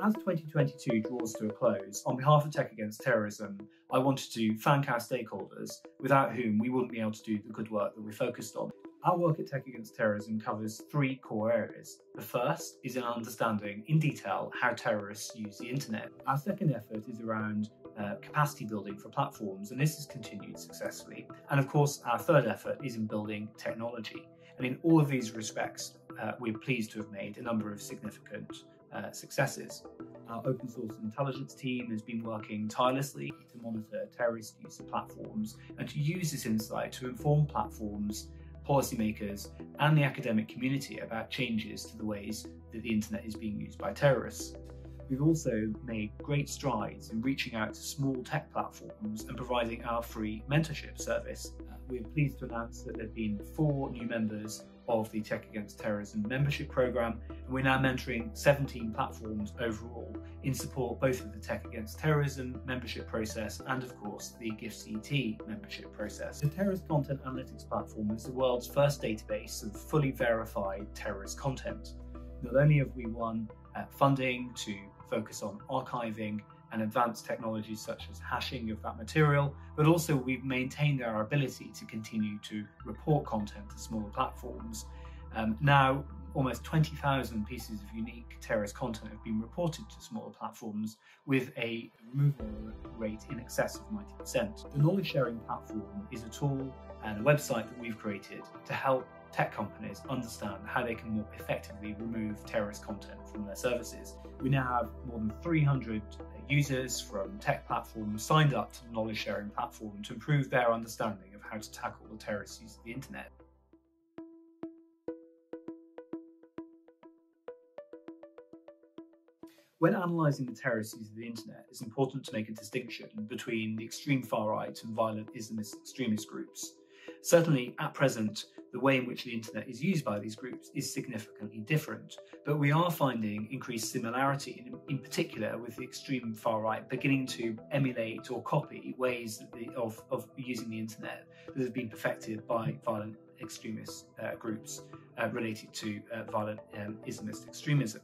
As 2022 draws to a close, on behalf of Tech Against Terrorism, I wanted to thank our stakeholders, without whom we wouldn't be able to do the good work that we're focused on. Our work at Tech Against Terrorism covers three core areas. The first is in understanding in detail how terrorists use the internet. Our second effort is around capacity building for platforms, and this has continued successfully. And of course, our third effort is in building technology. And in all of these respects, we're pleased to have made a number of significant successes. Our open source intelligence team has been working tirelessly to monitor terrorist use of platforms and to use this insight to inform platforms, policymakers, and the academic community about changes to the ways that the internet is being used by terrorists. We've also made great strides in reaching out to small tech platforms and providing our free mentorship service. We're pleased to announce that there have been 4 new members of the Tech Against Terrorism membership program, and we're now mentoring 17 platforms overall in support both of the Tech Against Terrorism membership process and of course the GIFCT membership process. The Terrorist Content Analytics platform is the world's first database of fully verified terrorist content. Not only have we won funding to focus on archiving and advanced technologies such as hashing of that material, but also we've maintained our ability to continue to report content to smaller platforms. Now, almost 20,000 pieces of unique terrorist content have been reported to smaller platforms with a removal rate in excess of 90%. The knowledge sharing platform is a tool and a website that we've created to help tech companies understand how they can more effectively remove terrorist content from their services. We now have more than 300 users from tech platforms signed up to the knowledge sharing platform to improve their understanding of how to tackle the terrorist use of the internet. When analysing the terrorist use of the internet, it's important to make a distinction between the extreme far right and violent Islamist extremist groups. Certainly, at present, the way in which the internet is used by these groups is significantly different, but we are finding increased similarity, in particular with the extreme far right beginning to emulate or copy ways of using the internet that have been perfected by violent extremist groups related to violent Islamist extremism.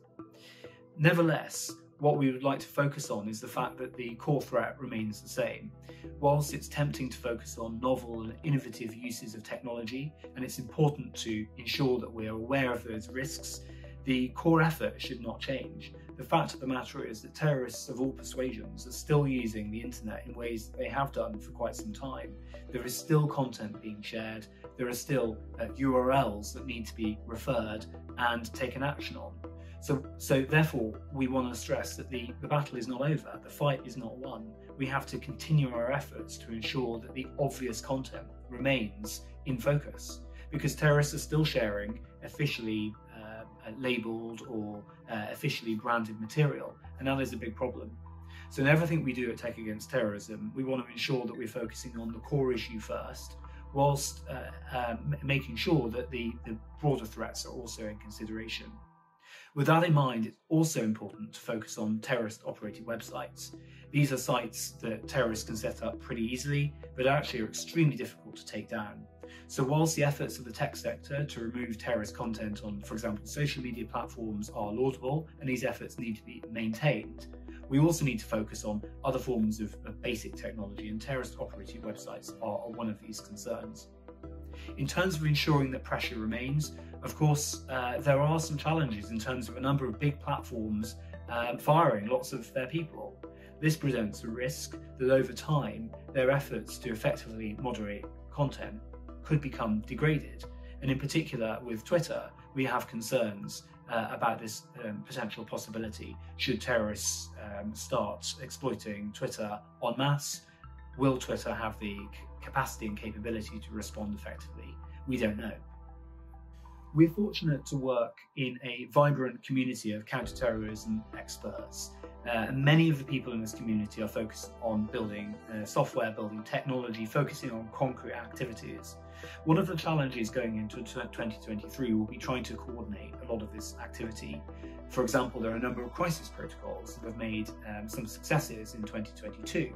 Nevertheless, what we would like to focus on is the fact that the core threat remains the same. Whilst it's tempting to focus on novel and innovative uses of technology, and it's important to ensure that we are aware of those risks, the core effort should not change. The fact of the matter is that terrorists of all persuasions are still using the internet in ways that they have done for quite some time. There is still content being shared, there are still URLs that need to be referred and taken action on. So therefore, we want to stress that the battle is not over, the fight is not won. We have to continue our efforts to ensure that the obvious content remains in focus, because terrorists are still sharing officially labelled or officially branded material, and that is a big problem. So in everything we do at Tech Against Terrorism, we want to ensure that we're focusing on the core issue first, whilst making sure that the broader threats are also in consideration. With that in mind, it's also important to focus on terrorist-operated websites. These are sites that terrorists can set up pretty easily, but actually are extremely difficult to take down. So whilst the efforts of the tech sector to remove terrorist content on, for example, social media platforms are laudable, and these efforts need to be maintained, we also need to focus on other forms of basic technology, and terrorist-operated websites are one of these concerns. In terms of ensuring that pressure remains, of course, there are some challenges in terms of a number of big platforms firing lots of their people. This presents a risk that over time, their efforts to effectively moderate content could become degraded. And in particular, with Twitter, we have concerns about this potential possibility. Should terrorists start exploiting Twitter en masse? Will Twitter have the capacity and capability to respond effectively? We don't know. We're fortunate to work in a vibrant community of counter-terrorism experts. Many of the people in this community are focused on building software, building technology, focusing on concrete activities. One of the challenges going into 2023 will be trying to coordinate a lot of this activity. For example, there are a number of crisis protocols that have made some successes in 2022.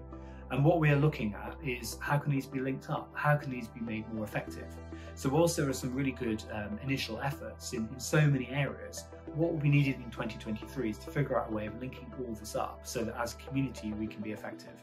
And what we are looking at is how can these be linked up? How can these be made more effective? So whilst there are some really good initial efforts in so many areas, what will be needed in 2023 is to figure out a way of linking all this up so that as a community we can be effective.